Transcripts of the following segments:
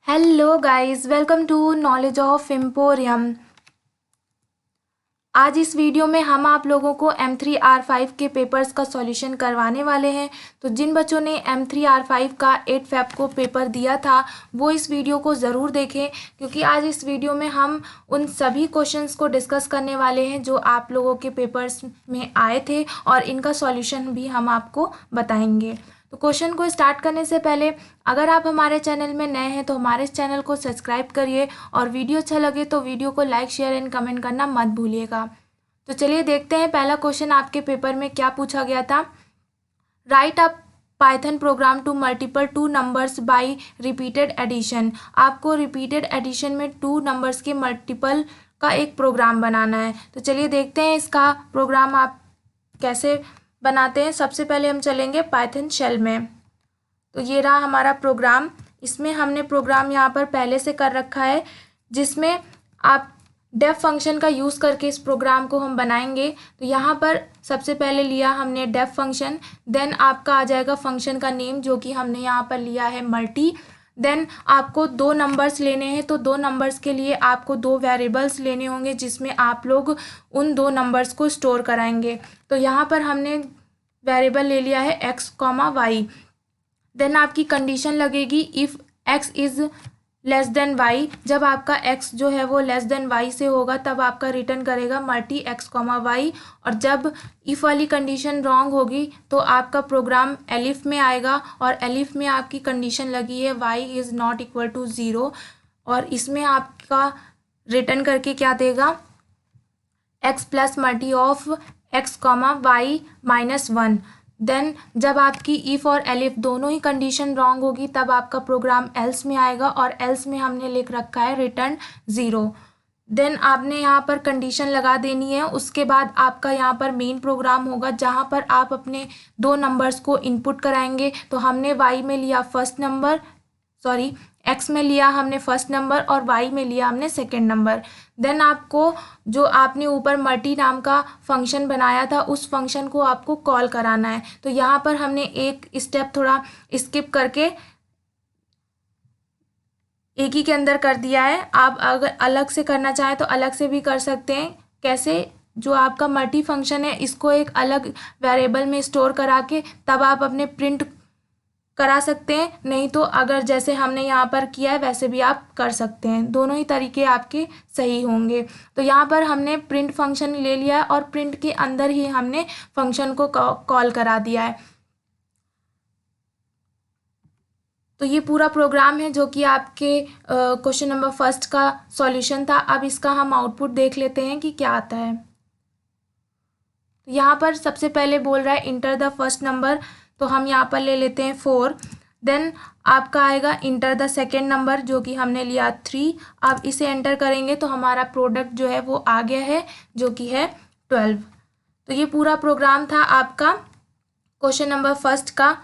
Hello guys, welcome to knowledge of emporium. आज इस video में हम आप लोगों को M3R5 के पेपर्स का सॉल्यूशन करवाने वाले हैं। तो जिन बच्चों ने M3R5 का 8 Feb को पेपर दिया था वो इस वीडियो को ज़रूर देखें, क्योंकि आज इस वीडियो में हम उन सभी क्वेश्चंस को डिस्कस करने वाले हैं जो आप लोगों के पेपर्स में आए थे और इनका सॉल्यूशन भी हम आपको बताएंगे। तो क्वेश्चन को स्टार्ट करने से पहले अगर आप हमारे चैनल में नए हैं तो हमारे इस चैनल को सब्सक्राइब करिए और वीडियो अच्छा लगे तो वीडियो को लाइक शेयर एंड कमेंट करना मत भूलिएगा। तो चलिए देखते हैं पहला क्वेश्चन आपके पेपर में क्या पूछा गया था। Write a Python program to multiple two numbers by repeated addition. आपको रिपीटेड एडिशन में टू नंबर्स के मल्टीपल का एक प्रोग्राम बनाना है। तो चलिए देखते हैं इसका प्रोग्राम आप कैसे बनाते हैं। सबसे पहले हम चलेंगे पाइथन शेल में। तो ये रहा हमारा प्रोग्राम। इसमें हमने प्रोग्राम यहाँ पर पहले से कर रखा है, जिसमें आप डेफ फंक्शन का यूज़ करके इस प्रोग्राम को हम बनाएंगे। तो यहाँ पर सबसे पहले लिया हमने डेफ फंक्शन, देन आपका आ जाएगा फंक्शन का नेम जो कि हमने यहाँ पर लिया है मल्टी। देन आपको दो नंबर्स लेने हैं, तो दो नंबर्स के लिए आपको दो वेरिएबल्स लेने होंगे जिसमें आप लोग उन दो नंबर्स को स्टोर कराएंगे। तो यहाँ पर हमने वेरिएबल ले लिया है x, y। देन आपकी कंडीशन लगेगी if x is less than y। जब आपका x जो है वो लेस देन y से होगा तब आपका रिटर्न करेगा मल्टी x, y। और जब इफ़ वाली कंडीशन रॉन्ग होगी तो आपका प्रोग्राम एलिफ में आएगा और एलिफ में आपकी कंडीशन लगी है y is not equal to 0 और इसमें आपका रिटर्न करके क्या देगा x plus multi of x, y minus 1। Then जब आपकी इफ़ और एलिफ दोनों ही कंडीशन रॉन्ग होगी तब आपका प्रोग्राम एल्स में आएगा और एल्स में हमने लिख रखा है रिटर्न 0। देन आपने यहाँ पर कंडीशन लगा देनी है। उसके बाद आपका यहाँ पर मेन प्रोग्राम होगा जहाँ पर आप अपने दो नंबर्स को इनपुट कराएंगे। तो हमने y में लिया फर्स्ट नंबर, सॉरी x में लिया हमने फर्स्ट नंबर और y में लिया हमने सेकेंड नंबर। देन आपको जो आपने ऊपर मल्टी नाम का फंक्शन बनाया था उस फंक्शन को आपको कॉल कराना है। तो यहाँ पर हमने एक स्टेप थोड़ा स्किप करके एक ही के अंदर कर दिया है। आप अगर अलग से करना चाहें तो अलग से भी कर सकते हैं। कैसे? जो आपका मल्टी फंक्शन है इसको एक अलग वेरिएबल में स्टोर करा के तब आप अपने प्रिंट करा सकते हैं, नहीं तो अगर जैसे हमने यहाँ पर किया है वैसे भी आप कर सकते हैं। दोनों ही तरीके आपके सही होंगे। तो यहाँ पर हमने प्रिंट फंक्शन ले लिया है और प्रिंट के अंदर ही हमने फंक्शन को कॉल करा दिया है। तो ये पूरा प्रोग्राम है जो कि आपके क्वेश्चन नंबर फर्स्ट का सॉल्यूशन था। अब इसका हम आउटपुट देख लेते हैं कि क्या आता है। तो यहाँ पर सबसे पहले बोल रहा है इंटर द फर्स्ट नंबर, तो हम यहाँ पर ले लेते हैं 4। देन आपका आएगा इंटर द सेकेंड नंबर जो कि हमने लिया 3। अब इसे एंटर करेंगे तो हमारा प्रोडक्ट जो है वो आ गया है जो कि है 12। तो ये पूरा प्रोग्राम था आपका क्वेश्चन नंबर फर्स्ट का।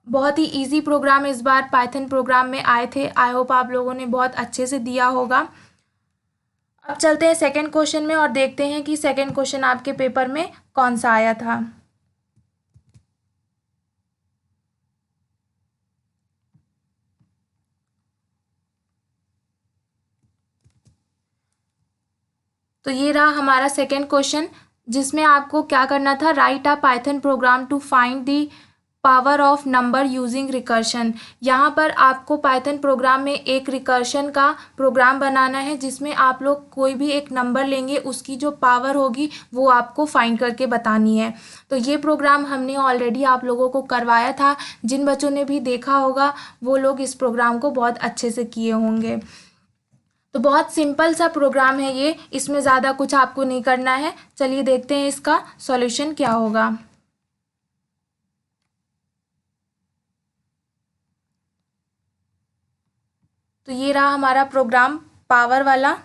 बहुत ही इजी प्रोग्राम इस बार पाइथन प्रोग्राम में आए थे। आई होप आप लोगों ने बहुत अच्छे से दिया होगा। अब चलते हैं सेकेंड क्वेश्चन में और देखते हैं कि सेकेंड क्वेश्चन आपके पेपर में कौन सा आया था। तो ये रहा हमारा सेकेंड क्वेश्चन, जिसमें आपको क्या करना था, write a Python program to find the power of number using recursion. यहाँ पर आपको पाइथन प्रोग्राम में एक रिकर्शन का प्रोग्राम बनाना है जिसमें आप लोग कोई भी एक नंबर लेंगे, उसकी जो पावर होगी वो आपको फाइंड करके बतानी है। तो ये प्रोग्राम हमने ऑलरेडी आप लोगों को करवाया था। जिन बच्चों ने भी देखा होगा वो लोग इस प्रोग्राम को बहुत अच्छे से किए होंगे। तो बहुत सिंपल सा प्रोग्राम है ये, इसमें ज़्यादा कुछ आपको नहीं करना है। चलिए देखते हैं इसका सॉल्यूशन क्या होगा। तो ये रहा हमारा प्रोग्राम पावर वाला।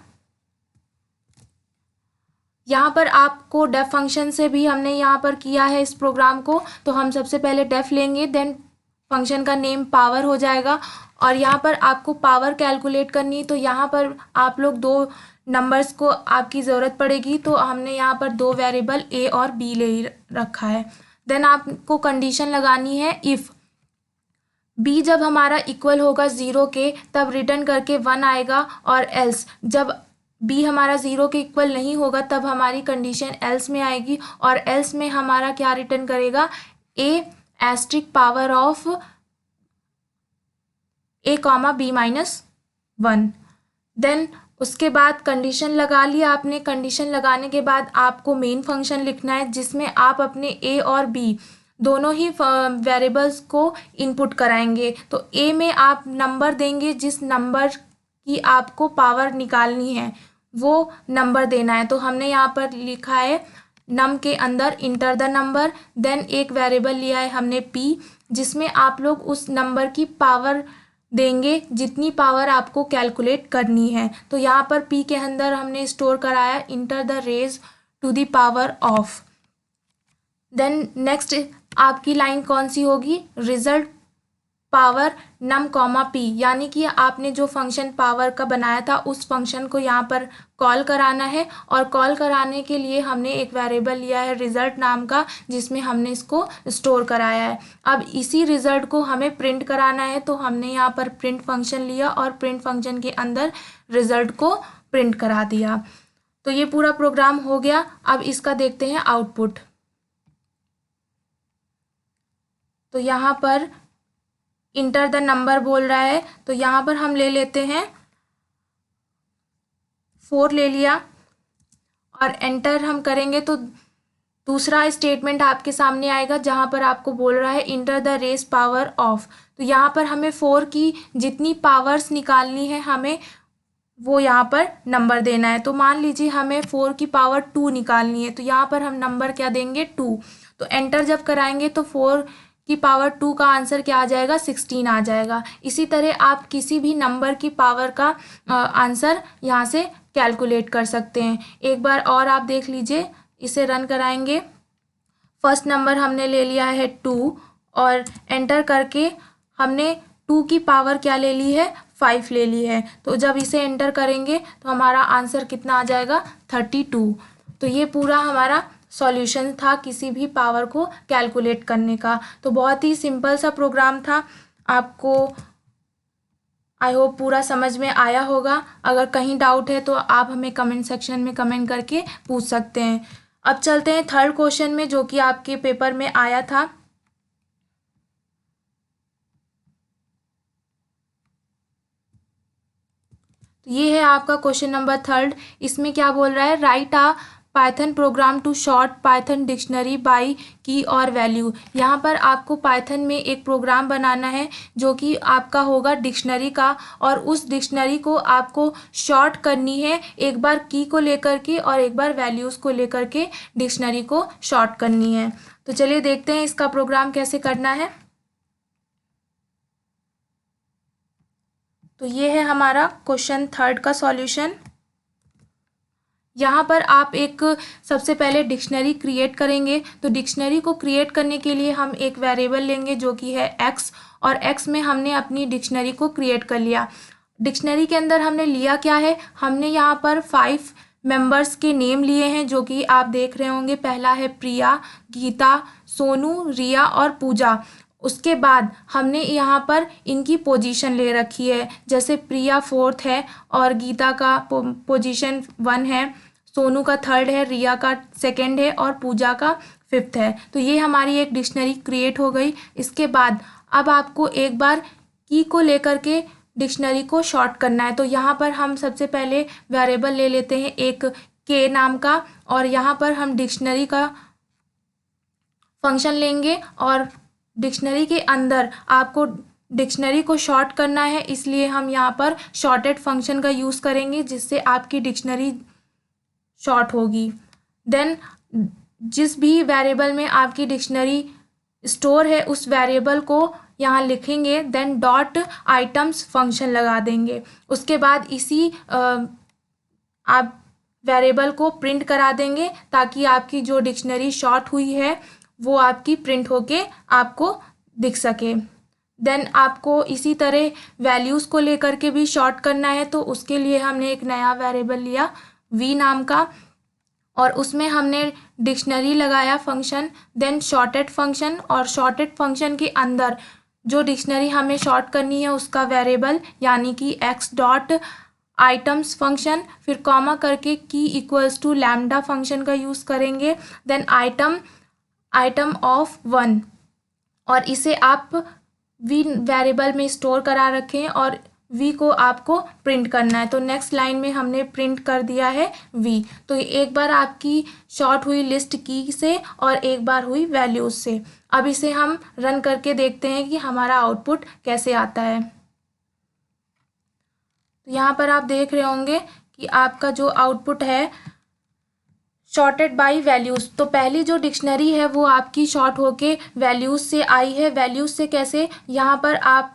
यहाँ पर आपको डेफ फंक्शन से भी हमने यहाँ पर किया है इस प्रोग्राम को। तो हम सबसे पहले डेफ लेंगे, देन फंक्शन का नेम पावर हो जाएगा और यहाँ पर आपको पावर कैलकुलेट करनी है। तो यहाँ पर आप लोग दो नंबर्स को आपकी ज़रूरत पड़ेगी, तो हमने यहाँ पर दो वेरिएबल ए और बी ले रखा है। देन आपको कंडीशन लगानी है इफ़ बी जब हमारा इक्वल होगा 0 के तब रिटर्न करके 1 आएगा, और एल्स जब बी हमारा 0 के इक्वल नहीं होगा तब हमारी कंडीशन एल्स में आएगी, और एल्स में हमारा क्या रिटर्न करेगा, A asterisk power of A comma B minus 1। Then उसके बाद कंडीशन लगा लिया आपने। कंडीशन लगाने के बाद आपको मेन फंक्शन लिखना है जिसमें आप अपने ए और बी दोनों ही वेरिएबल्स को इनपुट कराएंगे। तो ए में आप नंबर देंगे, जिस नंबर की आपको पावर निकालनी है वो नंबर देना है। तो हमने यहाँ पर लिखा है नम के अंदर इंटर द नंबर, देन एक वेरिएबल लिया है हमने पी, जिसमें आप लोग उस नंबर की पावर देंगे जितनी पावर आपको कैलकुलेट करनी है। तो यहाँ पर पी के अंदर हमने स्टोर कराया enter the raise to the power of. Then next आपकी लाइन कौन सी होगी, result power num comma p, यानी कि आपने जो फंक्शन पावर का बनाया था उस फंक्शन को यहाँ पर कॉल कराना है, और कॉल कराने के लिए हमने एक वेरिएबल लिया है रिजल्ट नाम का जिसमें हमने इसको स्टोर कराया है। अब इसी रिजल्ट को हमें प्रिंट कराना है, तो हमने यहाँ पर प्रिंट फंक्शन लिया और प्रिंट फंक्शन के अंदर रिजल्ट को प्रिंट करा दिया। तो ये पूरा प्रोग्राम हो गया। अब इसका देखते हैं आउटपुट। तो यहाँ पर इंटर द नंबर बोल रहा है, तो यहाँ पर हम ले लेते हैं 4 ले लिया, और एंटर हम करेंगे तो दूसरा स्टेटमेंट आपके सामने आएगा जहाँ पर आपको बोल रहा है enter the raise power of. तो यहाँ पर हमें 4 की जितनी पावर्स निकालनी है हमें वो यहाँ पर नंबर देना है। तो मान लीजिए हमें 4 की पावर 2 निकालनी है, तो यहाँ पर हम नंबर क्या देंगे, 2। तो एंटर जब कराएंगे तो 4 की पावर 2 का आंसर क्या आ जाएगा, 16 आ जाएगा। इसी तरह आप किसी भी नंबर की पावर का आंसर यहाँ से कैलकुलेट कर सकते हैं। एक बार और आप देख लीजिए, इसे रन कराएंगे। फर्स्ट नंबर हमने ले लिया है 2, और एंटर करके हमने 2 की पावर क्या ले ली है, 5 ले ली है। तो जब इसे एंटर करेंगे तो हमारा आंसर कितना आ जाएगा, 32। तो ये पूरा हमारा सॉल्यूशन था किसी भी पावर को कैलकुलेट करने का। तो बहुत ही सिंपल सा प्रोग्राम था। आपको आई होप पूरा समझ में आया होगा। अगर कहीं डाउट है तो आप हमें कमेंट सेक्शन में कमेंट करके पूछ सकते हैं। अब चलते हैं थर्ड क्वेश्चन में जो कि आपके पेपर में आया था। तो ये है आपका क्वेश्चन नंबर 3। इसमें क्या बोल रहा है, write a Python program to sort Python dictionary by key और वैल्यू। यहाँ पर आपको पाइथन में एक प्रोग्राम बनाना है जो कि आपका होगा डिक्शनरी का, और उस डिक्शनरी को आपको शॉर्ट करनी है, एक बार की को लेकर के और एक बार वैल्यूज़ को लेकर के डिक्शनरी को शॉर्ट करनी है। तो चलिए देखते हैं इसका प्रोग्राम कैसे करना है। तो ये है हमारा क्वेश्चन 3 का सॉल्यूशन। यहाँ पर आप एक सबसे पहले डिक्शनरी क्रिएट करेंगे। तो डिक्शनरी को क्रिएट करने के लिए हम एक वेरिएबल लेंगे जो कि है x, और x में हमने अपनी डिक्शनरी को क्रिएट कर लिया। डिक्शनरी के अंदर हमने लिया क्या है, हमने यहाँ पर 5 मेंबर्स के नेम लिए हैं जो कि आप देख रहे होंगे। पहला है प्रिया, गीता, सोनू, रिया और पूजा। उसके बाद हमने यहाँ पर इनकी पोजीशन ले रखी है, जैसे प्रिया 4th है और गीता का पोजीशन 1 है, सोनू का 3rd है, रिया का 2nd है और पूजा का 5th है। तो ये हमारी एक डिक्शनरी क्रिएट हो गई। इसके बाद अब आपको एक बार की को लेकर के डिक्शनरी को शॉर्ट करना है। तो यहाँ पर हम सबसे पहले वेरिएबल ले लेते हैं एक के नाम का, और यहाँ पर हम डिक्शनरी का फंक्शन लेंगे, और डिक्शनरी के अंदर आपको डिक्शनरी को शॉर्ट करना है, इसलिए हम यहाँ पर शॉर्टेड फंक्शन का यूज़ करेंगे जिससे आपकी डिक्शनरी शॉर्ट होगी। देन जिस भी वेरिएबल में आपकी डिक्शनरी स्टोर है उस वेरिएबल को यहाँ लिखेंगे, देन डॉट आइटम्स फंक्शन लगा देंगे। उसके बाद इसी आप वेरिएबल को प्रिंट करा देंगे ताकि आपकी जो डिक्शनरी शॉर्ट हुई है वो आपकी प्रिंट होके आपको दिख सके। देन आपको इसी तरह वैल्यूज़ को लेकर के भी शॉर्ट करना है, तो उसके लिए हमने एक नया वेरिएबल लिया v नाम का, और उसमें हमने डिक्शनरी लगाया फंक्शन, देन शॉर्टेड फंक्शन, और शॉर्टेड फंक्शन के अंदर जो डिक्शनरी हमें शॉर्ट करनी है उसका वेरिएबल यानी कि x डॉट आइटम्स फंक्शन, फिर कॉमा करके की इक्वल्स टू लैम्डा फंक्शन का यूज़ करेंगे, देन आइटम ऑफ 1, और इसे आप वी वेरिएबल में स्टोर करा रखें और वी को आपको प्रिंट करना है। तो नेक्स्ट लाइन में हमने प्रिंट कर दिया है वी। तो एक बार आपकी शॉर्ट हुई लिस्ट की से और एक बार हुई वैल्यूज से। अब इसे हम रन करके देखते हैं कि हमारा आउटपुट कैसे आता है। तो यहाँ पर आप देख रहे होंगे कि आपका जो आउटपुट है शॉर्टेड बाय वैल्यूज़, तो पहली जो डिक्शनरी है वो आपकी शॉर्ट होके वैल्यूज़ से आई है। वैल्यूज़ से कैसे, यहाँ पर आप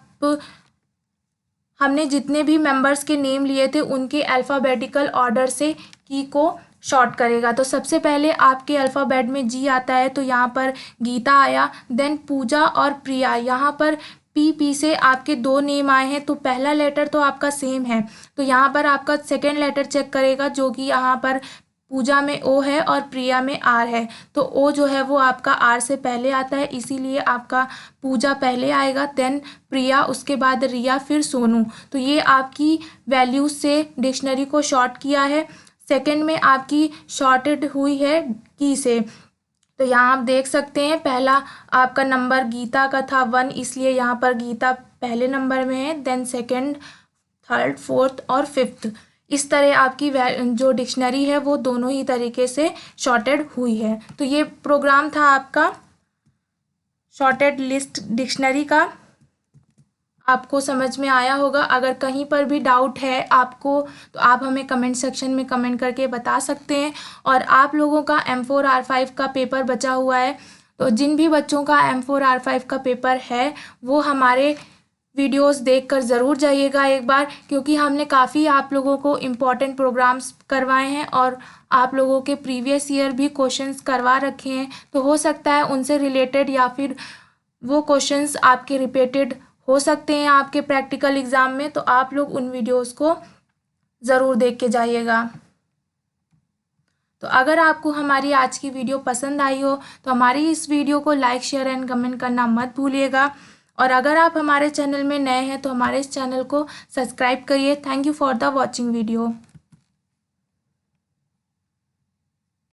हमने जितने भी मेंबर्स के नेम लिए थे उनके अल्फ़ाबेटिकल ऑर्डर से की को शॉर्ट करेगा। तो सबसे पहले आपके अल्फ़ाबेट में जी आता है, तो यहाँ पर गीता आया, देन पूजा और प्रिया। यहाँ पर पी से आपके 2 नेम आए हैं, तो पहला लेटर तो आपका सेम है, तो यहाँ पर आपका सेकेंड लेटर चेक करेगा, जो कि यहाँ पर पूजा में ओ है और प्रिया में आर है। तो ओ जो है वो आपका आर से पहले आता है, इसीलिए आपका पूजा पहले आएगा, देन प्रिया, उसके बाद रिया, फिर सोनू। तो ये आपकी वैल्यूज से डिक्शनरी को शॉर्ट किया है। सेकंड में आपकी शॉर्टेड हुई है की से। तो यहाँ आप देख सकते हैं पहला आपका नंबर गीता का था 1, इसलिए यहाँ पर गीता पहले नंबर में है, देन सेकंड, थर्ड, फोर्थ और फिफ्थ। इस तरह आपकी जो डिक्शनरी है वो दोनों ही तरीके से शॉर्टेड हुई है। तो ये प्रोग्राम था आपका शॉर्टेड लिस्ट डिक्शनरी का। आपको समझ में आया होगा। अगर कहीं पर भी डाउट है आपको तो आप हमें कमेंट सेक्शन में कमेंट करके बता सकते हैं। और आप लोगों का M4 R5 का पेपर बचा हुआ है, तो जिन भी बच्चों का M4 R5 का पेपर है वो हमारे वीडियोस देखकर ज़रूर जाइएगा एक बार, क्योंकि हमने काफ़ी आप लोगों को इम्पॉर्टेंट प्रोग्राम्स करवाए हैं और आप लोगों के प्रीवियस ईयर भी क्वेश्चंस करवा रखे हैं। तो हो सकता है उनसे रिलेटेड या फिर वो क्वेश्चंस आपके रिपीटेड हो सकते हैं आपके प्रैक्टिकल एग्ज़ाम में, तो आप लोग उन वीडियोस को ज़रूर देख के जाइएगा। तो अगर आपको हमारी आज की वीडियो पसंद आई हो तो हमारी इस वीडियो को लाइक, शेयर एंड कमेंट करना मत भूलिएगा। और अगर आप हमारे चैनल में नए हैं तो हमारे इस चैनल को सब्सक्राइब करिए। Thank you for the watching video.